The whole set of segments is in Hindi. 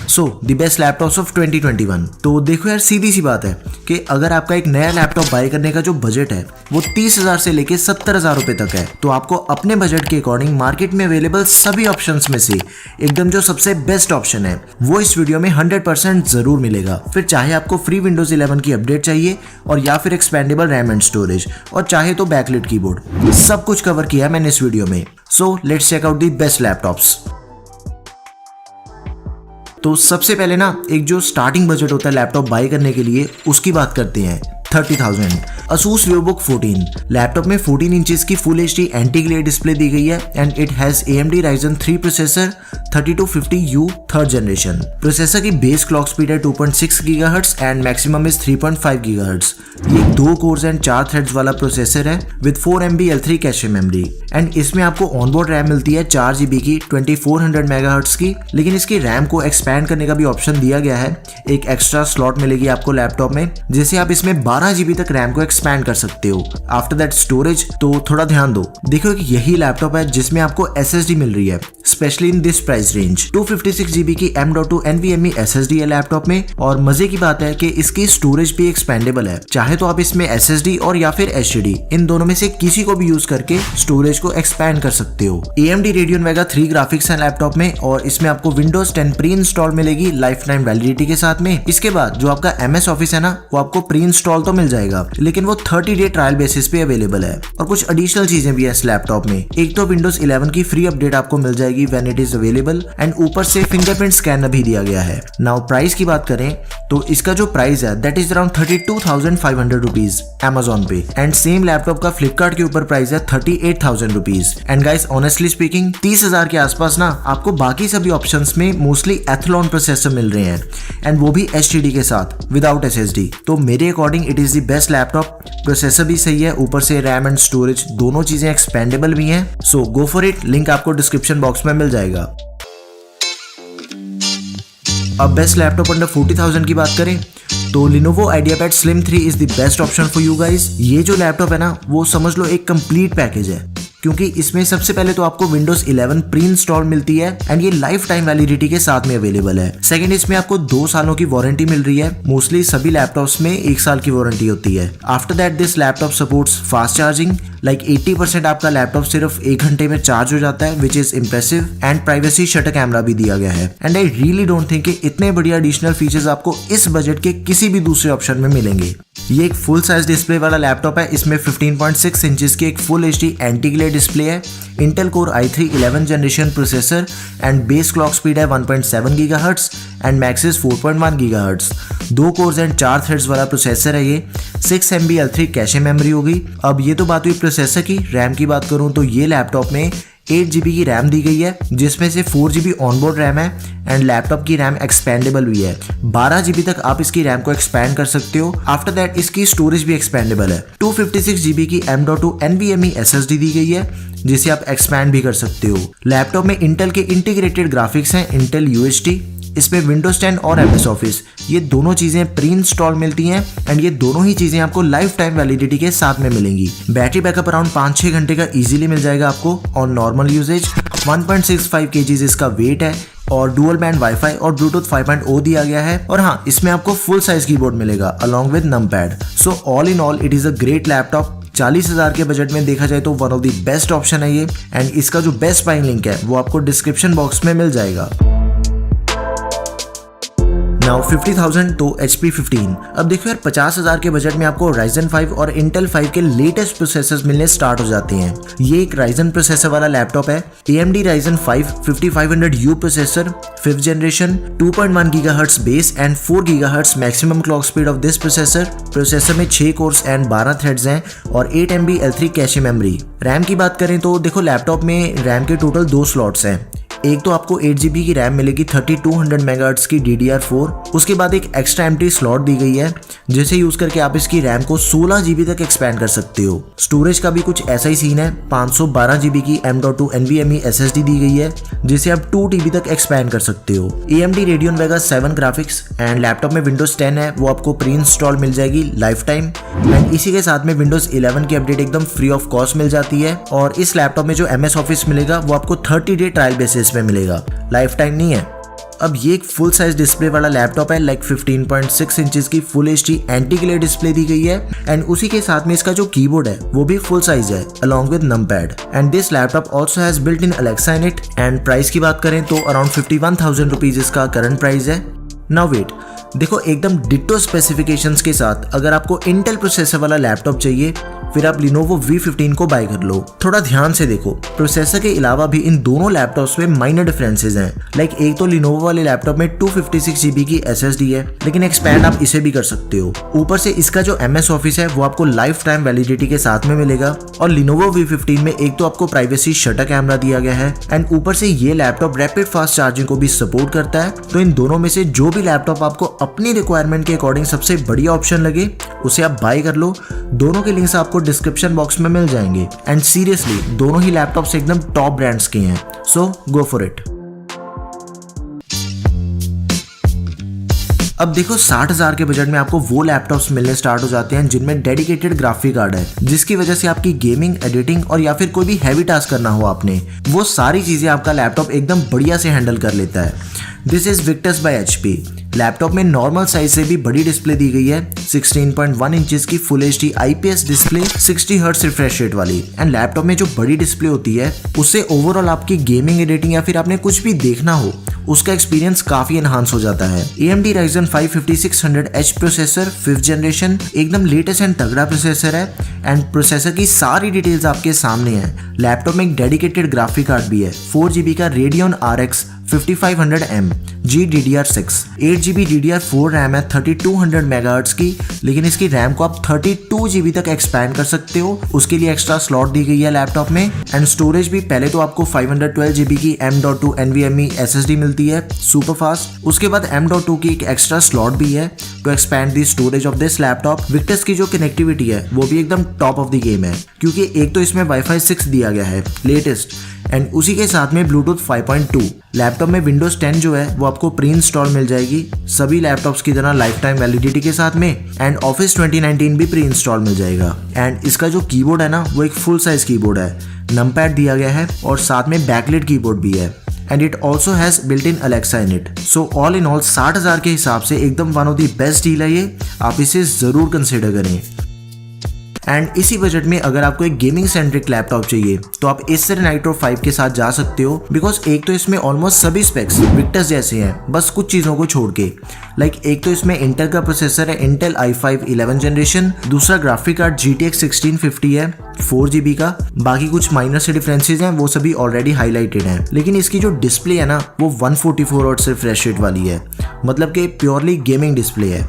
So the best laptops of 2021। तो देखो यार, सीधी सी बात है कि अगर आपका एक नया लैपटॉप बाय करने का जो बजट है वो 30,000 से लेके 70,000 रुपए तक है, तो आपको अपने बजट के अकॉर्डिंग मार्केट में अवेलेबल सभी ऑप्शंस में से एकदम जो सबसे बेस्ट ऑप्शन है वो इस वीडियो में 100% जरूर मिलेगा। फिर चाहे आपको फ्री विंडोज 11 की अपडेट चाहिए और या फिर एक्सपेंडेबल रैम एंड स्टोरेज और चाहे तो बैकलिट कीबोर्ड, सब कुछ कवर किया मैंने इस वीडियो में। So let's check out the best laptops. तो सबसे पहले ना एक जो स्टार्टिंग बजट होता है लैपटॉप बाय करने के लिए उसकी बात करते हैं। 30,000 Asus VivoBook 14 लैपटॉप में 14 इंचेस की full HD anti glare display दी गई है and it has AMD Ryzen 3 processor 3250U third generation. Processor की बेस क्लॉक स्पीड है 2.6 GHz and maximum is 3.5 GHz। ये 2 कोर्स एंड 4 थ्रेड्स वाला प्रोसेसर है with 4 MB L3 cache memory and इसमें आपको ऑनबोर्ड रैम मिलती है 4 GB की 2400 MHz की, लेकिन इसकी रैम को एक्सपैंड करने का भी ऑप्शन दिया गया है। एक एक्स्ट्रा स्लॉट मिलेगी आपको लैपटॉप में जिससे आप इसमें 12 GB तक रैम को एक्सपैंड कर सकते हो। आफ्टर दैट स्टोरेज, तो थोड़ा ध्यान दो, देखो कि यही लैपटॉप है जिसमें आपको SSD मिल रही है specially in this price range. 256 GB की M.2 NVMe SSD है लैपटॉप में और मजे की बात है कि इसकी स्टोरेज भी एक्सपेंडेबल है। चाहे तो आप इसमें SSD और या फिर HDD इन दोनों में से किसी को भी यूज करके स्टोरेज को एक्सपैंड कर सकते हो। AMD Radeon Vega 3 ग्राफिक्स है लैपटॉप में और इसमें आपको Windows 10 प्री इंस्टॉल मिलेगी लाइफ टाइम वैलिडिटी के साथ में। इसके बाद जो आपका MS ऑफिस है ना वो आपको प्री इंस्टॉल तो मिल जाएगा लेकिन वो 30 डे ट्रायल बेसिस पे अवेलेबल है। और कुछ एडिशनल चीजें भी है इस लैपटॉप में। एक तो Windows 11 की फ्री अपडेट आपको मिल जाएगी when it is available and ऊपर से फिंगरप्रिंट स्कैनर भी दिया गया है। नाउ प्राइस की बात करें तो इसका जो प्राइस है that is around 32,500 rupees Amazon पे एंड सेम लैपटॉप का फ्लिपकार्ट के ऊपर प्राइस है 38,000 rupees. And guys honestly speaking 30,000 के आसपास ना आपको बाकी सभी ऑप्शंस में मोस्टली एथलॉन प्रोसेसर मिल रहे हैं एंड वो भी HDD के साथ विदाउट SSD। तो मेरे according it is the best laptop. Processor भी सही है, ऊपर से रैम एंड स्टोरेज दोनों चीजें एक्सपेंडेबल भी हैं। सो गो फॉर इट, लिंक आपको डिस्क्रिप्शन बॉक्स में मिल जाएगा। अब बेस्ट लैपटॉप अंडर 40,000 की बात करें तो Lenovo IdeaPad Slim 3 is the best option for you guys. ये जो लैपटॉप है ना वो समझ लो एक कंप्लीट पैकेज है क्योंकि इसमें सबसे पहले तो आपको Windows 11 प्री इंस्टॉल मिलती है एंड ये लाइफ टाइम वैलिडिटी के साथ में अवेलेबल है। सेकंड, इसमें आपको 2 सालों की वारंटी मिल रही है। मोस्टली सभी लैपटॉप्स में 1 साल की वारंटी होती है। After that this laptop supports fast charging, like 80% आपका लैपटॉप सिर्फ 1 घंटे में चार्ज हो जाता है which is impressive and privacy shutter camera भी दिया गया है। And I really don't think कि इतने बढ़िया एडिशनल फीचर्स आपको इस बजट के किसी भी दूसरे ऑप्शन में मिलेंगे। ये एक फुल साइज डिस्प्ले वाला लैपटॉप है। इसमें 15.6 इंचेस की एक full HD anti glare display है, Intel core i3 11 generation processor and base clock speed है 1.7 GHz and max is 4.1 GHz। 2 cores and 4 threads वाला प्रोसेसर है ये। 6 MB L3 कैशे मेमोरी होगी। अब ये तो बात हुई प्रोसेसर की। रैम की बात करूं तो ये लैपटॉप में 8 GB की रैम दी गई है जिसमें से 4 GB ऑनबोर्ड रैम है एंड लैपटॉप की रैम एक्सपेंडेबल भी है। 12 GB तक आप इसकी रैम को एक्सपैंड कर सकते हो। आफ्टर दैट इसकी स्टोरेज भी एक्सपेंडेबल है। 256 GB की M.2 NVMe SSD दी गई है जिसे आप एक्सपैंड भी कर सकते हो। लैपटॉप में इंटेल के इंटीग्रेटेड ग्राफिक्स हैं, इंटेल UHD। इसमें Windows 10 और MS ऑफिस ये दोनों चीजें प्री इंस्टॉल मिलती हैं एंड ये दोनों ही चीजें आपको लाइफ टाइम वैलिडिटी के साथ में मिलेंगी। बैटरी बैकअप अराउंड 5-6 घंटे का इजीली मिल जाएगा आपको ऑन नॉर्मल यूजेज। 1.65 kg इसका वेट है और डुअल बैंड वाईफाई और ब्लूटूथ 5.0 दिया गया है। और हाँ, इसमें आपको फुल साइज कीबोर्ड मिलेगा along with numpad. So all in all it is a great laptop. 40,000 के बजट में देखा जाए तो one of the best option है ये एंड इसका जो बेस्ट बाइंग लिंक है वो आपको डिस्क्रिप्शन बॉक्स में मिल जाएगा। नाउ 50,000 तो HP 15। अब देखो यार 50,000 के बजट में आपको Ryzen 5 और Intel 5 के लेटेस्ट प्रोसेसर्स मिलने स्टार्ट हो जाते हैं। ये एक Ryzen प्रोसेसर वाला लैपटॉप है। AMD Ryzen 5 5500U processor 5th generation, 2.1 GHz base and 4 GHz maximum clock speed of this processor में 6 कोर्स एंड 12 थ्रेड्स हैं और 8 MB L3 cache memory. RAM की बात करें तो देखो लैपटॉप में रैम के टोटल 2 स्लॉट्स हैं। एक तो आपको 8 GB की रैम मिलेगी 3200 MHz की DDR4। उसके बाद एक एक्स्ट्रा एम्प्टी स्लॉट दी गई है जिसे यूज करके आप इसकी रैम को 16 GB तक एक्सपैंड कर सकते हो। स्टोरेज का भी कुछ ऐसा ही सीन है। 512 GB की M.2 NVMe SSD दी गई है जिसे आप 2 TB तक एक्सपैंड कर सकते हो। AMD Radeon Vega 7 graphics and laptop में Windows 10 है वो आपको प्री इंस्टॉल मिल जाएगी लाइफ टाइम एंड इसी के साथ में Windows 11 की अपडेट एकदम फ्री ऑफ कॉस्ट मिल जाती है। और इस लैपटॉप में जो MS ऑफिस मिलेगा वो आपको 30 डे ट्रायल बेसिस में मिलेगा, लाइफ टाइम नहीं है। अब ये एक फुल साइज डिस्प्ले वाला लैपटॉप है, लाइक 15.6 इंचेस की full HD anti glare display दी गई है एंड उसी के साथ में इसका जो कीबोर्ड है वो भी फुल साइज है along with numpad. And this laptop also has built in Alexa in it. And price की बात करें तो अराउंड 51,000 रुपीज इसका करंट प्राइस है। नाउ वेट, देखो एकदम डिट्टो स्पेसिफिकेशंस के साथ अगर आपको इंटेल प्रोसेसर वाला लैपटॉप चाहिए फिर आप Lenovo V15 को बाय कर लो। थोड़ा ध्यान से देखो, प्रोसेसर के अलावा भी इन दोनों लैपटॉप्स में माइनर डिफरेंसेस हैं। लाइक एक तो Lenovo वाले लैपटॉप में 256 GB की SSD है, लेकिन एक्सपैंड आप इसे भी कर सकते हो। ऊपर से इसका जो MS ऑफिस है वो आपको लाइफ टाइम वैलिडिटी के साथ में मिलेगा। और Lenovo V15 में एक तो आपको प्राइवेसी शटर कैमरा दिया गया है एंड ऊपर से ये लैपटॉप रैपिड फास्ट चार्जिंग को भी सपोर्ट करता है। तो इन दोनों में से जो भी लैपटॉप आपको अपनी रिक्वायरमेंट के अकॉर्डिंग सबसे बढ़िया ऑप्शन लगे उसे आप बाय कर लो। दोनों के लिंक्स आपको डिस्क्रिप्शन बॉक्स में मिल जाएंगे एंड सीरियसली दोनों ही लैपटॉप्स एकदम टॉप ब्रांड्स के हैं, सो गो फॉर इट। अब देखो 60,000 के बजट में आपको वो लैपटॉप्स मिलने स्टार्ट हो जाते हैं जिनमें डेडिकेटेड ग्राफिक कार्ड है, जिसकी वजह से आपकी गेमिंग, एडिटिंग और या फिर कोई भी हैवी टास्क करना हो आपने, वो सारी चीजें आपका लैपटॉप एकदम बढ़िया से हैंडल कर लेता है। This is Victus by HP। Laptop में नॉर्मल साइज से भी बड़ी डिस्प्ले दी गई है, 16.1 इंचेस की full HD IPS display 60 hertz refresh rate वाली। एंड लैपटॉप में जो बड़ी डिस्प्ले होती है उससे ओवरऑल आपकी गेमिंग, एडिटिंग या फिर आपने कुछ भी देखना हो उसका एक्सपीरियंस काफी एनहांस हो जाता है। AMD Ryzen 5 5600H processor 5th generation एकदम लेटेस्ट एंड तगड़ा प्रोसेसर है एंड प्रोसेसर की सारी डिटेल्स आपके सामने है। लैपटॉप में एक डेडिकेटेड ग्राफिक कार्ड भी है, 4 GB का Radeon RX 5500M GDDR6, 8 GB DDR4 RAM है 3200 MHz की, लेकिन इसकी रैम को आप 32 GB तक एक्सपैंड कर सकते हो। उसके लिए एक्स्ट्रा स्लॉट दी गई है लैपटॉप में। एंड स्टोरेज भी पहले तो आपको 512 GB की M.2 NVMe SSD मिलती है सुपर फास्ट, उसके बाद M.2 की एक एक्स्ट्रा स्लॉट भी है to expand the storage of this laptop. Victus की जो कनेक्टिविटी है वो भी एकदम टॉप ऑफ द गेम है, क्योंकि एक तो इसमें Wi-Fi 6 दिया गया है लेटेस्ट एंड उसी के साथ में ब्लूटूथ 5.2। लैपटॉप में विंडोज 10 जो है वो आपको प्री इंस्टॉल मिल जाएगी सभी लैपटॉप्स की तरह लाइफ टाइम वैलिडिटी के साथ में। एंड ऑफिस 2019 भी प्री इंस्टॉल मिल जाएगा। एंड इसका जो कीबोर्ड है ना वो एक फुल साइज कीबोर्ड है, नमपैड दिया गया है और साथ में बैकलिट कीबोर्ड भी है and it also has built in Alexa in it. So all in all 60,000 के हिसाब से एकदम one of the best deal है ये, आप इसे जरूर कंसिडर करें। एंड इसी बजट में अगर आपको एक गेमिंग सेंट्रिक लैपटॉप चाहिए तो आप Acer Nitro 5 के साथ जा सकते हो, बिकॉज एक तो इसमें ऑलमोस्ट सभी स्पेक्स विक्टस जैसे हैं, बस कुछ चीज़ों को छोड़ के। लाइक एक तो इसमें इंटेल का प्रोसेसर है, Intel i5 11 जनरेशन, दूसरा ग्राफिक कार्ड GTX 1650 है 4 GB का। बाकी कुछ माइनर से डिफरेंसेस हैं वो सभी ऑलरेडी हाईलाइटेड हैं, लेकिन इसकी जो डिस्प्ले है ना वो 144 हर्ट्ज रिफ्रेश रेट वाली है, मतलब कि प्योरली गेमिंग डिस्प्ले है।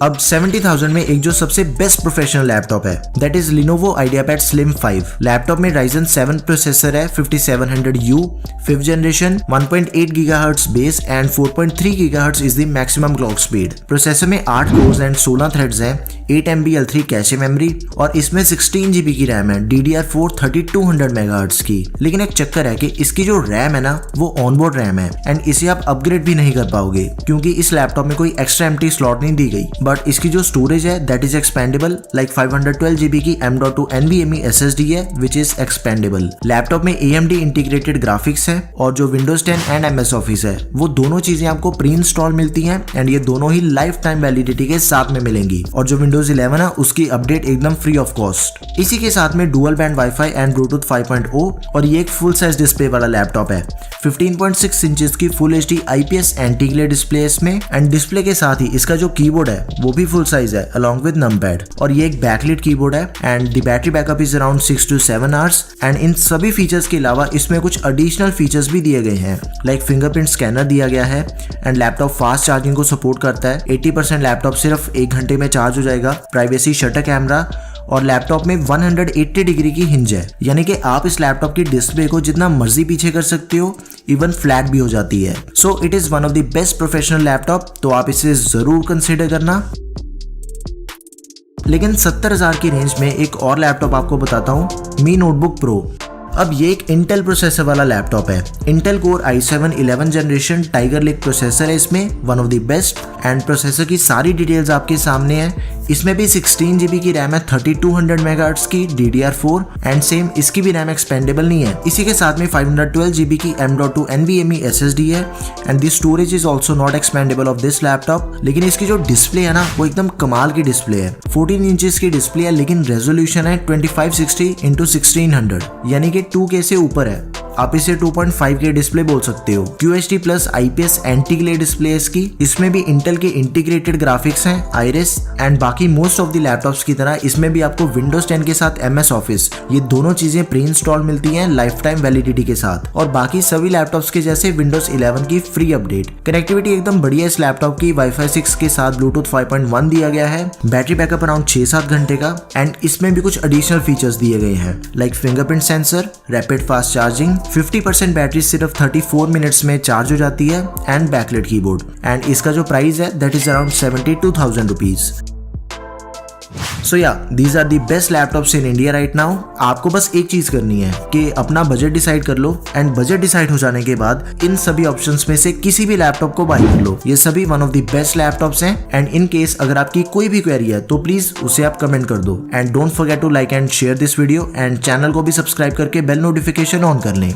अब 70,000 में एक जो सबसे बेस्ट प्रोफेशनल लैपटॉप है that is Lenovo IdeaPad Slim 5। Laptop में Ryzen 7 प्रोसेसर है 5700U 5th generation, 1.8 GHz base and 4.3 GHz is the maximum clock speed. Processor में 8 कोर्स एंड 16 थ्रेड्स हैं, 8 MB L3 कैशे मेमोरी और इसमें 16 GB की रैम है DDR4 3200 MHz की। लेकिन एक चक्कर है कि इसकी जो रैम है ना वो ऑनबोर्ड रैम है एंड इसे आप अपग्रेड भी नहीं कर पाओगे, क्योंकि इस लैपटॉप में कोई एक्स्ट्रा एम्प्टी स्लॉट नहीं दी गई। बट इसकी जो स्टोरेज है that is expandable, like 512 GB की M.2 NVMe SSD है विच इज एक्सपेंडेबल। लैपटॉप में AMD इंटीग्रेटेड ग्राफिक्स है और जो Windows 10 एंड MS ऑफिस है वो दोनों चीजें आपको प्री इंस्टॉल मिलती हैं एंड ये दोनों ही लाइफ टाइम वैलिडिटी के साथ में मिलेंगी। और जो Windows 11 है उसकी अपडेट एकदम फ्री ऑफ कॉस्ट। इसी के साथ में dual band Wi-Fi and Bluetooth 5.0 और ये एक फुल साइज डिस्प्ले वाला लैपटॉप है, 15.6 इंचेस की full HD IPS anti glare display इसमें। एंड डिस्प्ले के साथ ही इसका जो कीबोर्ड है वो भी फुल साइज है अलॉन्ग विद नमपैड और ये एक बैकलिट कीबोर्ड है and the battery backup is around 6 to 7 hours। And in सभी फीचर्स के अलावा इसमें कुछ एडिशनल फीचर्स भी दिए गए हैं, लाइक फिंगरप्रिंट स्कैनर दिया गया है एंड लैपटॉप फास्ट चार्जिंग को सपोर्ट करता है। 80% लैपटॉप सिर्फ 1 घंटे में चार्ज हो जाएगा, प्राइवेसी शटर कैमरा और लैपटॉप में 180 डिग्री की हिंज है, यानी कि आप इस लैपटॉप की डिस्प्ले को जितना मर्जी पीछे कर सकते हो, इवन फ्लैट भी हो जाती है। So it is one of the best professional laptop, तो आप इसे जरूर कंसिडर करना। लेकिन 70,000 की रेंज में एक और लैपटॉप आपको बताता हूँ, मी नोटबुक प्रो। अब ये एक इंटेल प्रोसेसर वाला लैपटॉप है, Intel core i7 11 generation tiger lake processor है इसमें, one of the best and processor की सारी डिटेल्स आपके सामने है। इसमें भी 16 GB की रैम है, 3200 MHz की DDR4 एंड सेम इसकी भी रैम एक्सपेंडेबल नहीं है। इसी के साथ में 512 GB की M.2 NVMe SSD है and the storage is also not expandable of this laptop. लेकिन इसकी जो डिस्प्ले है ना वो एकदम कमाल की डिस्प्ले है। 14 इंचेस की डिस्प्ले है, लेकिन रेजोल्यूशन है 2560x1600 यानी कि 2K से ऊपर है। आप इसे 2.5K डिस्प्ले बोल सकते हो। QHD plus IPS anti glare display है इसकी। इसमें भी इंटेल के इंटीग्रेटेड ग्राफिक्स हैं, आइरिस एंड बाकी मोस्ट ऑफ द लैपटॉप्स की तरह इसमें भी आपको विंडोज 10 के साथ MS ऑफिस ये दोनों चीजें प्री इंस्टॉल मिलती हैं लाइफ टाइम वैलिडिटी के साथ। और बाकी सभी लैपटॉप्स के जैसे विंडोज 11 की फ्री अपडेट। कनेक्टिविटी एकदम बढ़िया इस लैपटॉप की, Wi-Fi 6 के साथ ब्लूटूथ 5.1 दिया गया है। बैटरी बैकअप अराउंड 6-7 घंटे का एंड इसमें भी कुछ एडिशनल फीचर्स दिए गए हैं like fingerprint sensor, rapid fast charging, 50% battery सिर्फ 34 मिनट्स में चार्ज हो जाती है एंड बैकलाइट कीबोर्ड। एंड इसका जो प्राइस है that is around 72,000 rupees. So yeah these are the best laptops in India right now. आपको बस एक चीज करनी है कि अपना बजट डिसाइड कर लो एंड बजट डिसाइड हो जाने के बाद इन सभी ऑप्शंस में से किसी भी लैपटॉप को बाय कर लो। ये सभी one of the best laptops हैं एंड इन केस अगर आपकी कोई भी क्वेरी है तो प्लीज उसे आप कमेंट कर दो and don't forget to like and share this video and channel को भी सब्सक्राइब करके बेल नोटिफिकेशन ऑन कर लें।